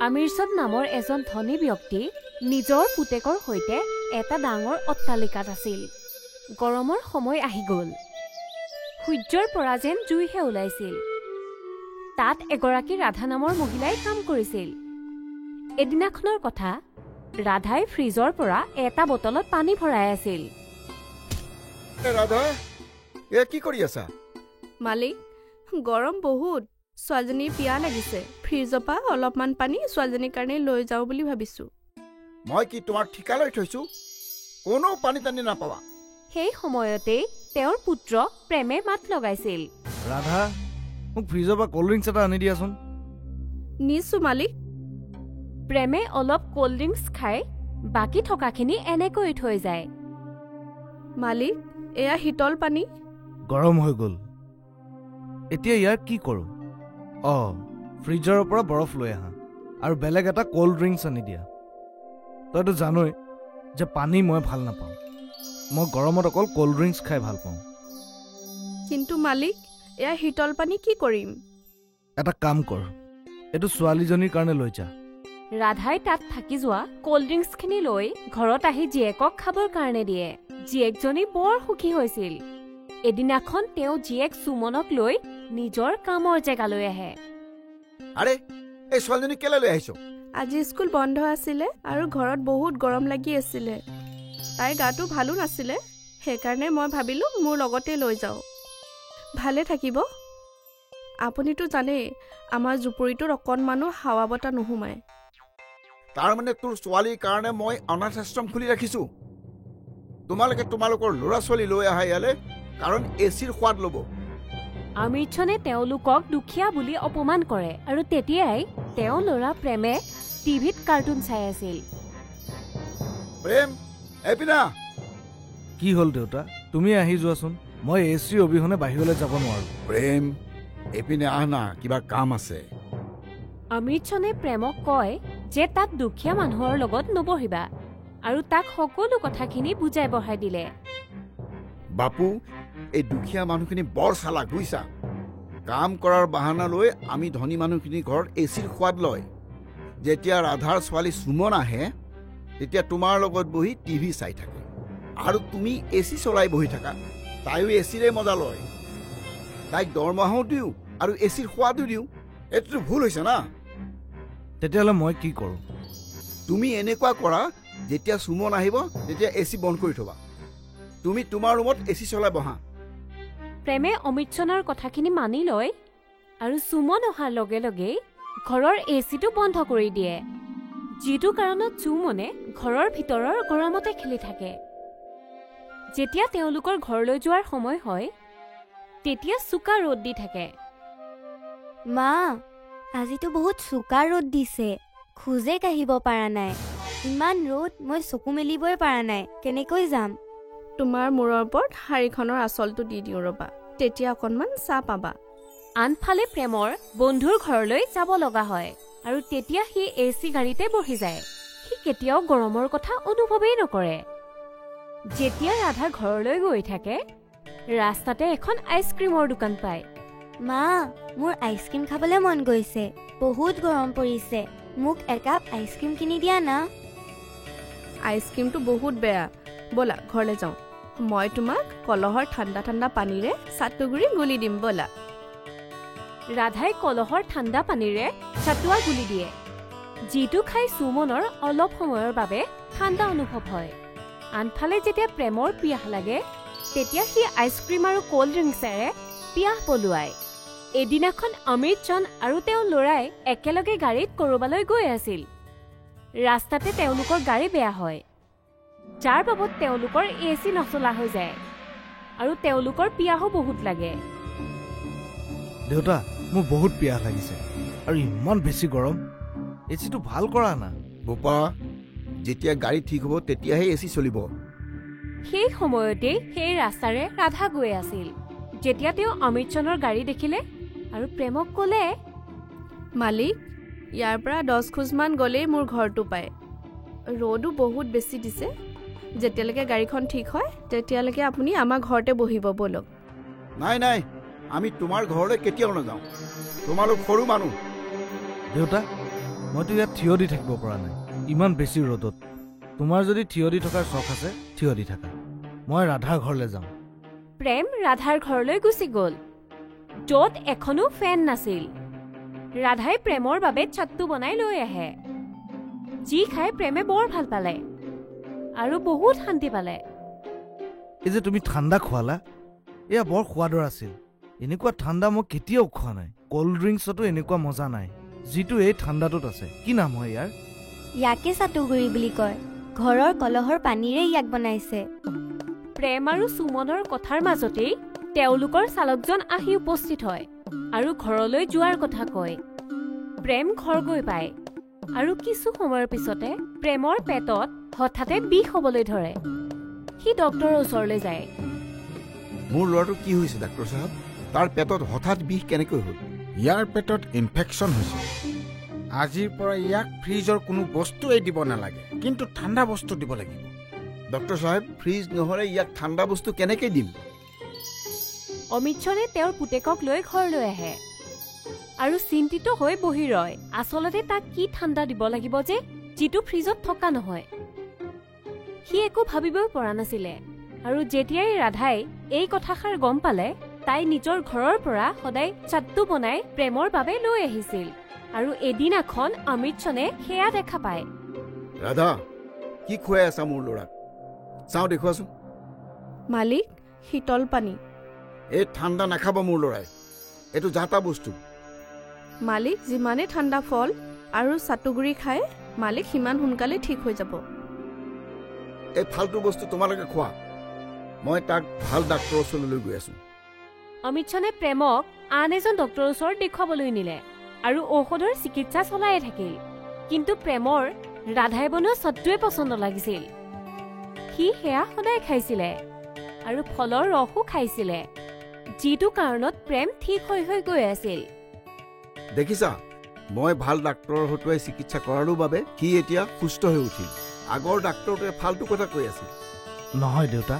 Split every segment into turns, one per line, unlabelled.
আমিৰচন্দ নামৰ এজন ধনী ব্যক্তি নিজৰ পুতেকৰ সৈতে এটা ডাঙৰ অট্টালিকাত আছিল। গৰমৰ সময় আহি গ'ল। সূৰ্যৰ পৰা যেন জুইহে ওলাইছিল। তাত এগৰাকী ৰাধা নামৰ মহিলাই কাম কৰিছিল। এদিনাখনৰ কথা, ৰাধাই ফ্ৰিজৰ পৰা এটা বটলত পানী ভৰাই আছিল।
ৰাধা, এ কি কৰি আছা?
মালিক, গৰম বহুত। ছোৱালীজনীৰ পিয়া লাগিছে। ফ্ৰিজৰ পৰা অলপমান পানী ছোৱালীজনীৰ কাৰণে লৈ যাওঁ বুলি ভাবিছো।
মই কি তোমাৰ ঠিকা লৈ থৈছো? কোনো পানী টানি নাপাবা।
সেই সময়তেই তেওঁৰ পুত্ৰ প্ৰেমে মাত লগাইছিল।
ৰাধা, মোক ফ্ৰিজৰ পৰা ক'ল্ড ড্ৰিংকছ এটা আনি দিয়াচোন।
নিছো মালিক।
প্ৰেমে অলপ ক'ল্ড ড্ৰিংকছ খাই বাকী থকাখিনি এনেকৈ থৈ যায়।
মালিক, এয়া শীতল পানী।
গৰম হৈ গ'ল। এতিয়া ইয়াৰ কি কৰোঁ? ফ্ৰিজৰ পৰা বৰফ লৈ আহা আৰু বেলেগ এটা ক'ল্ড ড্ৰিংকছ আনি দিয়া। তইতো জানই যে পানী মই ভাল নাপাওঁ। মই গৰমত অকল ক'ল্ড ড্ৰিংকছ খাই ভাল পাওঁ।
কিন্তু মালিক, এয়া শীতল পানী কি কৰিম?
এটা কাম কৰ, এইটো ছোৱালীজনীৰ কাৰণে লৈ যা।
ৰাধাই তাত থাকি যোৱা ক'ল্ড ড্ৰিংকছখিনি লৈ ঘৰত আহি জীয়েকক খাবৰ কাৰণে দিয়ে। জীয়েকজনী বৰ সুখী হৈছিল। এদিনাখন তেওঁ জীয়েক সুমনক লৈ নিজৰ কামৰ জেগালৈ আহে।
আৰে, এই ছোৱালীজনী কেলৈ লৈ আহিছ?
আজি স্কুল বন্ধ আছিলে আৰু ঘৰত বহুত গৰম লাগি আছিলে। তাইৰ গাটো ভালো নাছিলে, সেইকাৰণে মই ভাবিলো মোৰ লগতে লৈ যাওঁ। ভালে থাকিব। আপুনিতো জানেই, আমাৰ জুপুৰিটোত অকণমানো হাৱা বতাহ নোসোমায়।
তাৰমানে তোৰ ছোৱালীৰ কাৰণে মই অনাথ আশ্ৰম খুলি ৰাখিছো। তোমালোকে তোমালোকৰ ল'ৰা ছোৱালী লৈ আহা ইয়ালৈ, কাৰণ এচিৰ সোৱাদ ল'ব।
আমিৰচন্দে তেওঁলোকক দুখীয়া বুলি অপমান কৰে আৰু তেতিয়াই তেওঁ ল'ৰা প্ৰেমে টিভিত কাৰ্টুন চাই আছিল।
প্ৰেম, এপিনা।
কি হ'ল দেউতা? তুমি আহি যোৱাচোন। মই এচি অবিহনে বাহিৰলৈ যাব নোৱাৰো।
প্ৰেম, এপিনে আহ না, কিবা কাম আছে।
আমিৰচন্দে প্ৰেমক কয় যে তাত দুখীয়া মানুহৰ লগত নবহিবা আৰু তাক সকলো কথাখিনি বুজাই বঢ়াই দিলে।
বাপু, এই দুখীয়া মানুহখিনি বৰ চালাক, বুজিছা? কাম কৰাৰ বাহানা লৈ আমি ধনী মানুহখিনি ঘৰত এচিৰ সোৱাদ লয়। যেতিয়া ৰাধাৰ ছোৱালী সুমন আহে, তেতিয়া তোমাৰ লগত বহি টিভি চাই থাকে আৰু তুমি এচি চলাই বহি থাকা। তাইও এচিৰে মজা লয়। তাইক দৰমহাও দিওঁ আৰু এচিৰ সোৱাদো দিওঁ। এইটোতো ভুল হৈছে না?
তেতিয়াহ'লে মই কি কৰোঁ?
তুমি এনেকুৱা কৰা, যেতিয়া সুমন আহিব তেতিয়া এচি বন্ধ কৰি থবা। তুমি তোমাৰ ৰুমত এচি চলাই বহা।
প্ৰেমে অমিৰচন্দৰ কথাখিনি মানি লয় আৰু সুমন অহাৰ লগে লগেই ঘৰৰ এচিটো বন্ধ কৰি দিয়ে। যিটো কাৰণত সুমনে ঘৰৰ ভিতৰৰ গৰমতে খেলি থাকে। যেতিয়া তেওঁলোকৰ ঘৰলৈ যোৱাৰ সময় হয়, তেতিয়া চোকা ৰ'দ দি থাকে।
মা, আজিতো বহুত চোকা ৰ'দ দিছে। খোজে কাঢ়িব পৰা নাই। ইমান ৰ'দ, মই চকু মেলিবই পৰা নাই। কেনেকৈ যাম?
তোমাৰ মূৰৰ ওপৰত শাৰীখনৰ আঁচলটো দি দিওঁ ৰবা, তেতিয়া অকণমান চাহ পাবা।
আনফালে প্ৰেমৰ বন্ধুৰ ঘৰলৈ যাব লগা হয় আৰু তেতিয়া সি এচি গাড়ীতে বহি যায়। সি কেতিয়াও গৰমৰ কথা অনুভৱেই নকৰে। যেতিয়া ৰাধা ঘৰলৈ গৈ থাকে, ৰাস্তাতে এখন আইচক্ৰীমৰ দোকান পায়।
মা, মোৰ আইচক্ৰীম খাবলৈ মন গৈছে। বহুত গৰম পৰিছে। মোক একাপ আইচক্ৰীম কিনি দিয়া না।
আইচক্ৰীমটো বহুত বেয়া। ব'লা ঘৰলৈ যাওঁ। মই তোমাক কলহৰ ঠাণ্ডা ঠাণ্ডা পানীৰে চাটুগুৰি গুলি দিম, ব'লা।
ৰাধাই কলহৰ ঠাণ্ডা পানীৰে চাটুৱা গুলি দিয়ে, যিটো খাই সুমনৰ অলপ সময়ৰ বাবে ঠাণ্ডা অনুভৱ হয়। আনফালে যেতিয়া প্ৰেমৰ পিয়াহ লাগে, তেতিয়া সি আইচক্ৰীম আৰু ক'ল্ড ড্ৰিংকছেৰে পিয়াহ পলুৱায়। এদিনাখন আমিৰচন্দ আৰু তেওঁৰ ল'ৰাই একেলগে গাড়ীত ক'ৰবালৈ গৈ আছিল। ৰাস্তাতে তেওঁলোকৰ গাড়ী বেয়া হয়, যাৰ বাবদ তেওঁলোকৰ এচি নচলা হৈ যায় আৰু তেওঁলোকৰ পিয়াহো বহুত লাগে।
দেউতা, মোৰ বহুত পিয়াহ লাগিছে আৰু ইমান বেছি গৰম। এচিটো ভাল কৰা না।
বোপা, যেতিয়া গাড়ী ঠিক হ'ব তেতিয়াহে এচি চলিব।
সেই সময়তেই সেই ৰাস্তাৰে ৰাধা গৈ আছিল। যেতিয়া তেওঁ আমিৰচন্দৰ গাড়ী দেখিলে আৰু প্ৰেমক ক'লে,
মালিক, ইয়াৰ পৰা 10 খোজমান গ'লেই মোৰ ঘৰটো পায়। ৰ'দো বহুত বেছি দিছে। যেতিয়ালৈকে গাড়ীখন ঠিক হয় তেতিয়ালৈকে আপুনি আমাৰ ঘৰতে বহিব, ব'লক।
নাই নাই, আমি তোমাৰ ঘৰলৈ কেতিয়াও নাযাওঁ। তোমালোক সৰু মানুহ।
দেউতা, মইতো ইয়াত থিয় দি থাকিব পৰা নাই ইমান বেছি ৰ'দত। তোমাৰ যদি থিয় দি থকাৰ চখ আছে থিয় দি থাকা, মই ৰাধাৰ ঘৰলৈ যাম।
প্ৰেম ৰাধাৰ ঘৰলৈ গুচি গ'ল, য'ত এখনো ফেন নাছিল। ৰাধাই প্ৰেমৰ বাবে চাট্টু বনাই লৈ আহে, যি খাই প্ৰেমে বৰ ভাল পালে আৰু বহুত শান্তি পালে।
এই যে তুমি ঠাণ্ডা খোৱালা, এয়া বৰ সোৱাদৰ আছিল। এনেকুৱা ঠাণ্ডা মই কেতিয়াও খোৱা নাই। কল্ড ড্ৰিংকছতো এনেকুৱা মজা নাই যিটো এই ঠাণ্ডাটোত আছে। কি নাম হয় ইয়াৰ?
ইয়াকে চাটুগুৰি বুলি কয়। ঘৰৰ কলহৰ পানীৰে ইয়াক বনাইছে।
প্ৰেম আৰু সুমনৰ কথাৰ মাজতেই তেওঁলোকৰ চালকজন আহি উপস্থিত হয় আৰু ঘৰলৈ যোৱাৰ কথা কয়। প্ৰেম ঘৰ গৈ পায় আৰু কিছু সময়ৰ পিছতে প্ৰেমৰ পেটত হঠাতে বিষ হ'বলৈ ধৰে। সি ডক্তৰৰ ওচৰলৈ যায়।
মোৰ ল'ৰাটো কি হৈছে ডাক্তৰ চাহাব? তাৰ পেটত হঠাৎ বিষ কেনেকৈ হ'ল?
ইয়াৰ পেটত ইনফেকশ্যন হৈছে। আজিৰ পৰা ইয়াক ফ্ৰিজৰ কোনো বস্তুৱেই দিব নালাগে, কিন্তু ঠাণ্ডা বস্তু দিব লাগিব।
ডক্তৰ চাহেব, ফ্ৰিজ নহ'লে ইয়াক ঠাণ্ডা বস্তু কেনেকৈ দিম?
অমিতসনে তেওঁৰ পুতেকক লৈ ঘৰলৈ আহে আৰু চিন্তিত হৈ বহি ৰয়। আচলতে তাক কি ঠাণ্ডা দিব লাগিব যে যিটো ফ্ৰিজত থকা নহয়। সি একো ভাবিবই পৰা নাছিলে আৰু যেতিয়াই ৰাধাই এই কথাষাৰ গম পালে, তাই নিজৰ ঘৰৰ পৰা সদায় চাট্টু বনাই প্ৰেমৰ বাবে লৈ আহিছিল আৰু এদিনাখন অমিতসনে সেয়া দেখা পায়।
ৰাধা, কি খুৱাই আছা মোৰ ল'ৰাক? চাওঁ দেখুৱাচোন।
মালিক, শীতল পানী।
এই ঠাণ্ডা নাখাব মোৰ ল'ৰাই, এইটো যাতা বস্তু।
মালিক, যিমানে ঠাণ্ডা ফল আৰু চাটুগুৰি খায় মালিক সিমান সোনকালে ঠিক হৈ যাব।
এই ফাল্টু বস্তু তোমালোকে খোৱা। মই তাক ভাল ডাক্তৰৰ ওচৰলৈ লৈ গৈ আছো।
অমিতসনে প্ৰেমক আন এজন ডক্তৰৰ ওচৰত দেখুৱাবলৈ নিলে আৰু ঔষধৰ চিকিৎসা চলায়ে থাকিল। কিন্তু প্ৰেমৰ ৰাধাই বনোৱা চট্টুৱে পচন্দ লাগিছিল। সি সেয়া সদায় খাইছিলে আৰু ফলৰ ৰসো খাইছিলে, যিটো কাৰণত প্ৰেম ঠিক হৈ হৈ গৈ আছিল।
দেখিছা, মই ভাল ডাক্তৰৰ হতুৱাই চিকিৎসা কৰাৰ বাবে সি এতিয়া সুস্থ হৈ উঠিল। আগৰ ডাক্তৰটোৱে ফাল্টু কথা কৈ আছিল।
নহয় দেউতা,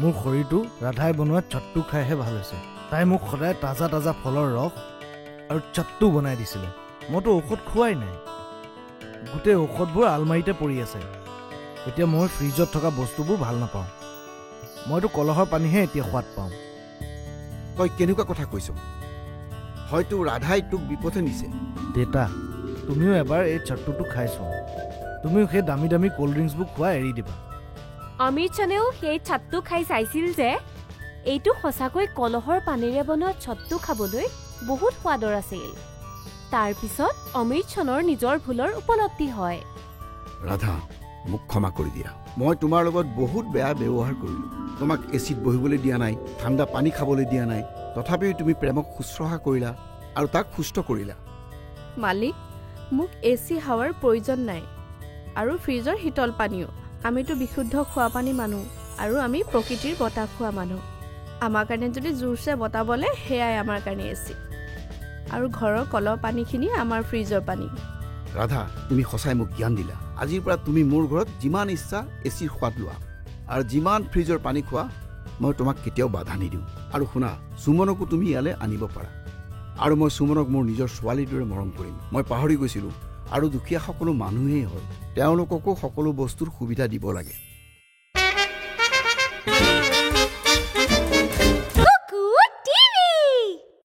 মোৰ শৰীৰটো ৰাধাই বনোৱা চাট্টু খাইহে ভাল হৈছে। তাই মোক সদায় তাজা তাজা ফলৰ ৰস আৰু চাট্টু বনাই দিছিলে। মইতো ঔষধ খোৱাই নাই। গোটেই ঔষধবোৰ আলমাৰীতে পৰি আছে। এতিয়া মই ফ্ৰিজত থকা বস্তুবোৰ ভাল নাপাওঁ। মইতো কলহৰ পানীহে এতিয়া সোৱাদ পাওঁ।
তই কেনেকুৱা কথা কৈছ? হয়তো ৰাধাই তোক বিপথে নিছে।
দেউতা, তুমিও এবাৰ এই চাট্টুটো খাইছো। তুমিও সেই দামী দামী কল্ড ড্ৰিংকছবোৰ খোৱা এৰি দিবা।
অমিতসনেও সেই চাট্টু খাই চাইছিল যে এইটো সঁচাকৈ কলহৰ পানীৰে বনোৱা চাট্টু খাবলৈ বহুত সোৱাদৰ আছিল। তাৰ পিছত অমিতসনৰ নিজৰ ভুলৰ উপলব্ধি হয়।
ৰাধা, মোক ক্ষমা কৰি দিয়া। মই তোমাৰ লগত বহুত বেয়া ব্যৱহাৰ কৰিলো। তোমাক এচিড বহিবলৈ দিয়া নাই, ঠাণ্ডা পানী খাবলৈ দিয়া নাই। তথাপিও তুমি প্ৰেমক শুশ্ৰূষা কৰিলা আৰু তাক সুস্থ কৰিলা।
মালিক, মোক এচি হাৱাৰ প্ৰয়োজন নাই আৰু ফ্ৰিজৰ শীতল পানীও। আমিতো বিশুদ্ধ খোৱা পানী মানুহ আৰু আমি প্ৰকৃতিৰ বতাহ খোৱা মানুহ। আমাৰ কাৰণে যদি জোৰছে বতাহ বলে সেয়াই আমাৰ কাৰণে এচি, আৰু ঘৰৰ কলৰ পানীখিনি আমাৰ ফ্ৰিজৰ পানী।
ৰাধা, তুমি সঁচাই মোক জ্ঞান দিলা। আজিৰ পৰা তুমি মোৰ ঘৰত যিমান ইচ্ছা এচিৰ সোৱাদ লোৱা আৰু যিমান ফ্ৰিজৰ পানী খোৱা, মই তোমাক কেতিয়াও বাধা নিদিওঁ। আৰু শুনা, সুমনকো তুমি ইয়ালৈ আনিব পাৰা আৰু মই সুমনক মোৰ নিজৰ ছোৱালীৰ দৰে মৰম কৰিম। মই পাহৰি গৈছিলোঁ, আৰু দুখীয়া সকলো মানুহেই হয়, তেওঁলোককো সকলো বস্তুৰ সুবিধা দিব লাগে।